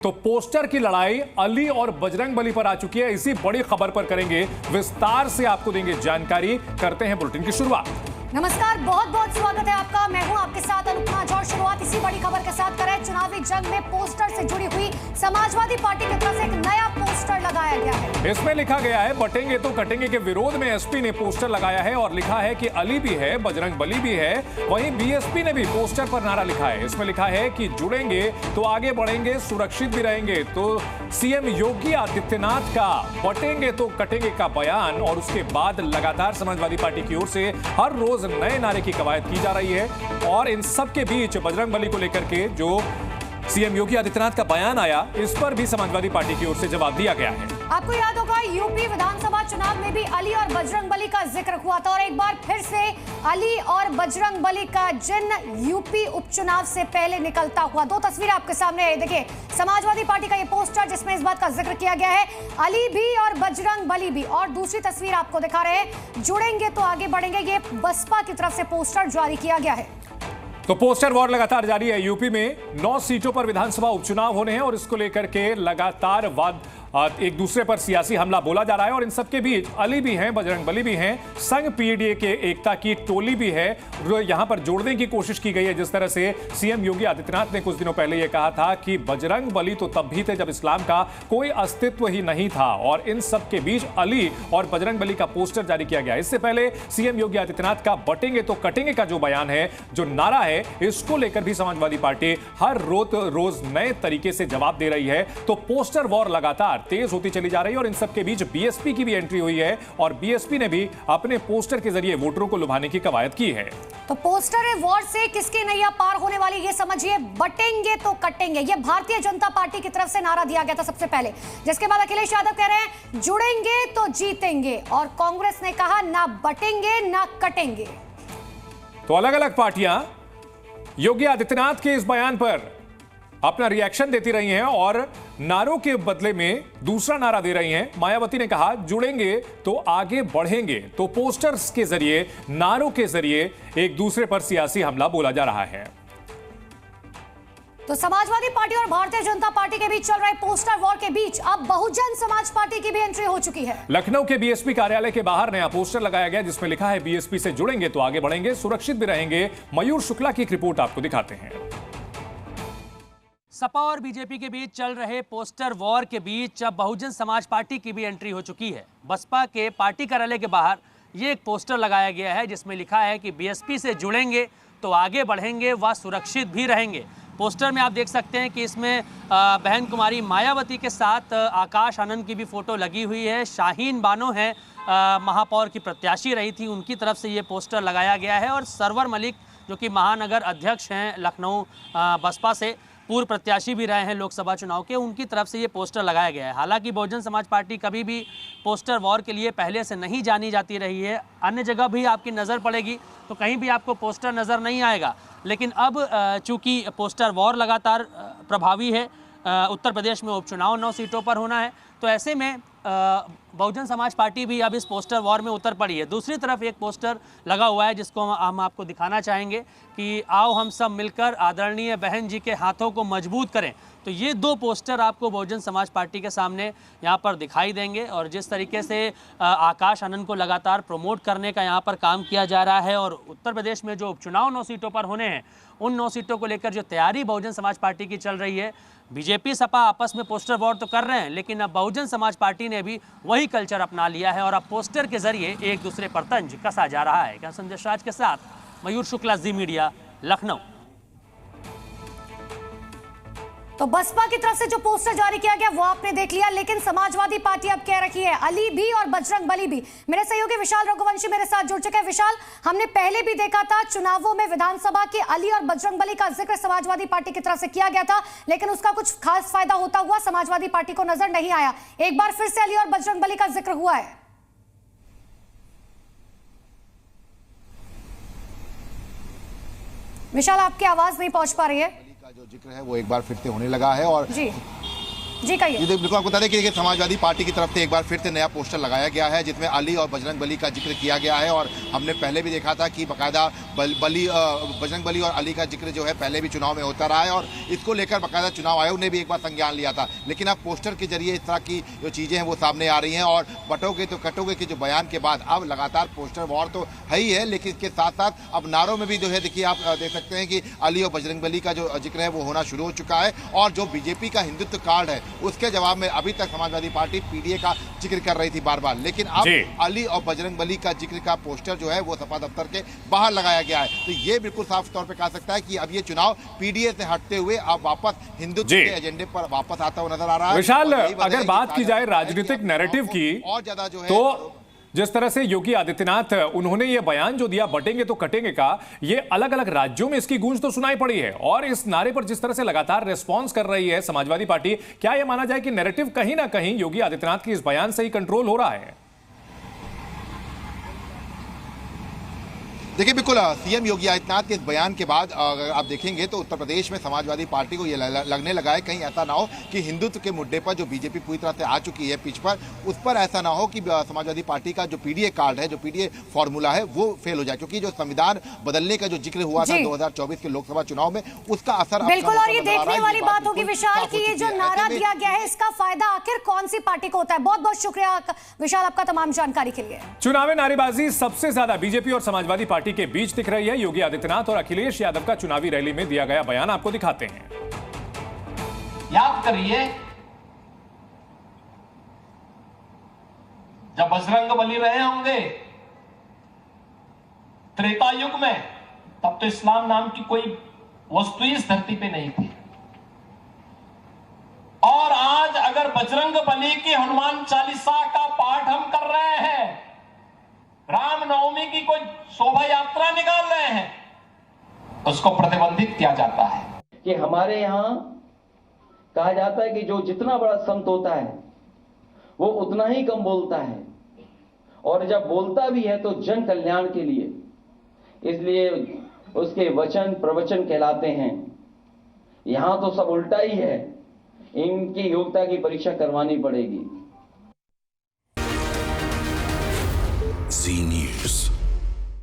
तो पोस्टर की लड़ाई अली और बजरंगबली पर आ चुकी है। इसी बड़ी खबर पर करेंगे विस्तार से, आपको देंगे जानकारी। करते हैं बुलेटिन की शुरुआत। नमस्कार, बहुत बहुत स्वागत है आपका। मैं हूं आपके साथ अनुपमा और शुरुआत इसी बड़ी खबर के साथ करें। चुनावी जंग में पोस्टर से जुड़ी हुई समाजवादी पार्टी की तरफ से एक नया पोस्टर लगाया गया है। इसमें लिखा गया है, बटेंगे तो कटेंगे के विरोध में एसपी ने पोस्टर लगाया है और लिखा है कि अली भी है, बजरंगबली भी है। वहीं बीएसपी ने भी पोस्टर पर नारा लिखा है। इसमें लिखा है कि जुड़ेंगे तो आगे बढ़ेंगे, सुरक्षित भी रहेंगे। तो सीएम योगी आदित्यनाथ का बटेंगे तो कटेंगे का बयान और उसके बाद लगातार समाजवादी पार्टी की ओर से हर रोज नए नारे की कवायद की जा रही है। और इन सब के बीच बजरंगबली को लेकर के जो सीएम योगी आदित्यनाथ का बयान आया, इस पर भी समाजवादी पार्टी की ओर से जवाब दिया गया है। आपको याद होगा यूपी विधानसभा चुनाव में भी अली और बजरंगबली का जिक्र हुआ था और एक बार फिर से अली और बजरंगबली का जिन यूपी उपचुनाव से पहले निकलता हुआ दो तस्वीर आपके सामने है। देखिए, समाजवादी पार्टी का ये पोस्टर जिसमें इस बात का जिक्र किया गया है, अली भी और बजरंगबली भी। और दूसरी तस्वीर आपको दिखा रहे हैं, जुड़ेंगे तो आगे बढ़ेंगे। ये बसपा की तरफ से पोस्टर जारी किया गया है। तो पोस्टर वॉर लगातार जारी है। यूपी में 9 सीटों पर विधानसभा उपचुनाव होने हैं और इसको लेकर के लगातार एक दूसरे पर सियासी हमला बोला जा रहा है। और इन सबके बीच अली भी हैं, बजरंगबली भी हैं, संघ पीएडीए के एकता की टोली भी है। यहां पर जोड़ने की कोशिश की गई है। जिस तरह से सीएम योगी आदित्यनाथ ने कुछ दिनों पहले यह कहा था कि बजरंगबली तो तब भी थे जब इस्लाम का कोई अस्तित्व ही नहीं था। और इन सब के बीच अली और बजरंगबली का पोस्टर जारी किया गया। इससे पहले सीएम योगी आदित्यनाथ का बटेंगे तो कटेंगे का जो बयान है, जो नारा है, इसको लेकर भी समाजवादी पार्टी हर रोज नए तरीके से जवाब दे रही है। तो पोस्टर वॉर लगातार तेज होती चली जा रही है। और इन सब के बीच बीएसपी की भी एंट्री हुई है और बीएसपी ने भी अपने पोस्टर के जरिए वोटरों को लुभाने की कवायद की है। तो पोस्टर वॉर से किसकी नैया पार होने वाली, ये समझिए। बटेंगे तो कटेंगे, ये भारतीय जनता पार्टी की तरफ से नारा दिया गया था सबसे पहले, जिसके बाद अखिलेश यादव कह रहे हैं जुड़ेंगे तो जीतेंगे। और कांग्रेस ने कहा ना बटेंगे ना कटेंगे। तो अलग अलग पार्टियां योगी आदित्यनाथ के इस बयान पर अपना रिएक्शन देती रही हैं और नारों के बदले में दूसरा नारा दे रही हैं। मायावती ने कहा जुड़ेंगे तो आगे बढ़ेंगे। तो पोस्टर्स के जरिए, नारों के जरिए एक दूसरे पर सियासी हमला बोला जा रहा है। तो समाजवादी पार्टी और भारतीय जनता पार्टी के बीच चल रहे पोस्टर वॉर के बीच अब बहुजन समाज पार्टी की भी एंट्री हो चुकी है। लखनऊ के बीएसपी कार्यालय के बाहर नया पोस्टर लगाया गया जिसमें लिखा है बीएसपी से जुड़ेंगे तो आगे बढ़ेंगे, सुरक्षित भी रहेंगे। मयूर शुक्ला की एक रिपोर्ट आपको दिखाते हैं। सपा और बीजेपी के बीच चल रहे पोस्टर वॉर के बीच अब बहुजन समाज पार्टी की भी एंट्री हो चुकी है। बसपा के पार्टी कार्यालय के बाहर ये एक पोस्टर लगाया गया है जिसमें लिखा है कि बीएसपी से जुड़ेंगे तो आगे बढ़ेंगे व सुरक्षित भी रहेंगे। पोस्टर में आप देख सकते हैं कि इसमें बहन कुमारी मायावती के साथ आकाश आनंद की भी फोटो लगी हुई है। शाहीन बानो है, महापौर की प्रत्याशी रही थी, उनकी तरफ से ये पोस्टर लगाया गया है। और सरवर मलिक जो कि महानगर अध्यक्ष हैं लखनऊ बसपा से, पूर्व प्रत्याशी भी रहे हैं लोकसभा चुनाव के, उनकी तरफ से ये पोस्टर लगाया गया है। हालांकि बहुजन समाज पार्टी कभी भी पोस्टर वॉर के लिए पहले से नहीं जानी जाती रही है। अन्य जगह भी आपकी नज़र पड़ेगी तो कहीं भी आपको पोस्टर नज़र नहीं आएगा। लेकिन अब चूंकि पोस्टर वॉर लगातार प्रभावी है, उत्तर प्रदेश में उपचुनाव 9 सीटों पर होना है, तो ऐसे में बहुजन समाज पार्टी भी अब इस पोस्टर वॉर में उतर पड़ी है। दूसरी तरफ एक पोस्टर लगा हुआ है जिसको हम आपको दिखाना चाहेंगे कि आओ हम सब मिलकर आदरणीय बहन जी के हाथों को मजबूत करें। तो ये 2 पोस्टर आपको बहुजन समाज पार्टी के सामने यहाँ पर दिखाई देंगे। और जिस तरीके से आकाश आनंद को लगातार प्रमोट करने का यहाँ पर काम किया जा रहा है और उत्तर प्रदेश में जो उपचुनाव 9 सीटों पर होने हैं, उन 9 सीटों को लेकर जो तैयारी बहुजन समाज पार्टी की चल रही है, बीजेपी सपा आपस में पोस्टर वॉर तो कर रहे हैं, लेकिन अब बहुजन समाज पार्टी ने भी वही कल्चर अपना लिया है और अब पोस्टर के जरिए एक दूसरे पर तंज कसा जा रहा है। क्या संदेश राज के साथ मयूर शुक्ला, जी मीडिया, लखनऊ। तो बसपा की तरफ से जो पोस्टर जारी किया गया वो आपने देख लिया, लेकिन समाजवादी पार्टी अब कह रही है अली भी और बजरंगबली भी। मेरे सहयोगी विशाल रघुवंशी मेरे साथ जुड़ चुके हैं। विशाल, हमने पहले भी देखा था चुनावों में विधानसभा के अली और बजरंगबली का जिक्र समाजवादी पार्टी की तरफ से किया गया था, लेकिन उसका कुछ खास फायदा होता हुआ समाजवादी पार्टी को नजर नहीं आया। एक बार फिर से अली और बजरंगबली का जिक्र हुआ है। विशाल, आपकी आवाज नहीं पहुंच पा रही है। जो जिक्र है वो एक बार फिर से होने लगा है। और जी कहिए। ये बिल्कुल आपको बता दें कि समाजवादी पार्टी की तरफ से एक बार फिर से नया पोस्टर लगाया गया है जिसमें अली और बजरंगबली का जिक्र किया गया है। और हमने पहले भी देखा था कि बाकायदा बजरंग बली और अली का जिक्र जो है पहले भी चुनाव में होता रहा है और इसको लेकर बाकायदा चुनाव आयोग ने भी एक बार संज्ञान लिया था। लेकिन अब पोस्टर के जरिए इस तरह की जो चीजें हैं वो सामने आ रही हैं और बटोगे तो कटोगे के जो बयान के बाद अब लगातार पोस्टर वॉर तो है ही है, लेकिन इसके साथ साथ अब नारों में भी जो है देखिए आप देख सकते हैं कि अली और बजरंग बली का जो जिक्र है वो होना शुरू हो चुका है। और जो बीजेपी का हिंदुत्व कार्ड है उसके जवाब में अभी तक समाजवादी पार्टी पीडीए का जिक्र कर रही थी बार बार, लेकिन अब अली और बजरंग बली का जिक्र का पोस्टर जो है वो सपा दफ्तर के बाहर लगाया गया है। तो ये बिल्कुल साफ तौर पे कह सकता है कि अब ये चुनाव पीडीए से हटते हुए अब वापस हिंदुत्व के एजेंडे पर वापस आता हुआ नजर आ रहा है। विशाल, अगर बात की जाए राजनीतिक नैरेटिव की और ज्यादा जो है तो जिस तरह से योगी आदित्यनाथ उन्होंने ये बयान जो दिया बटेंगे तो कटेंगे का, ये अलग अलग राज्यों में इसकी गूंज तो सुनाई पड़ी है और इस नारे पर जिस तरह से लगातार रिस्पांस कर रही है समाजवादी पार्टी, क्या यह माना जाए कि नैरेटिव कहीं ना कहीं योगी आदित्यनाथ के इस बयान से ही कंट्रोल हो रहा है? देखिए बिल्कुल सीएम योगी आदित्यनाथ के इस बयान के बाद अगर आप देखेंगे तो उत्तर प्रदेश में समाजवादी पार्टी को ये लगने लगा है कहीं ऐसा ना हो कि हिंदुत्व के मुद्दे पर जो बीजेपी पूरी तरह से आ चुकी है पिच पर, उस पर ऐसा ना हो कि समाजवादी पार्टी का जो पीडीए कार्ड है, जो पीडीए फॉर्मूला है वो फेल हो जाए, क्योंकि जो संविधान बदलने का जो जिक्र हुआ था 2024 के लोकसभा चुनाव में उसका असर बिल्कुल। और ये देखने वाली बात होगी विशाल की ये जो नारा दिया गया है इसका फायदा आखिर कौन सी पार्टी को होता है। बहुत बहुत शुक्रिया विशाल आपका तमाम जानकारी के लिए। चुनावी नारेबाजी सबसे ज्यादा बीजेपी और समाजवादी पार्टी के बीच दिख रही है। योगी आदित्यनाथ और अखिलेश यादव का चुनावी रैली में दिया गया बयान आपको दिखाते हैं। याद करिए जब बजरंग बली रहे होंगे त्रेता युग में, तब तो इस्लाम नाम की कोई वस्तु इस धरती पे नहीं थी। और आज अगर बजरंग बली की हनुमान चालीसा का पाठ हम कर रहे हैं, रामनवमी की कोई शोभा यात्रा निकाल रहे हैं, उसको प्रतिबंधित किया जाता है। कि हमारे यहां कहा जाता है कि जो जितना बड़ा संत होता है वो उतना ही कम बोलता है, और जब बोलता भी है तो जन कल्याण के लिए, इसलिए उसके वचन प्रवचन कहलाते हैं। यहां तो सब उल्टा ही है, इनकी योग्यता की परीक्षा करवानी पड़ेगी। Zee News.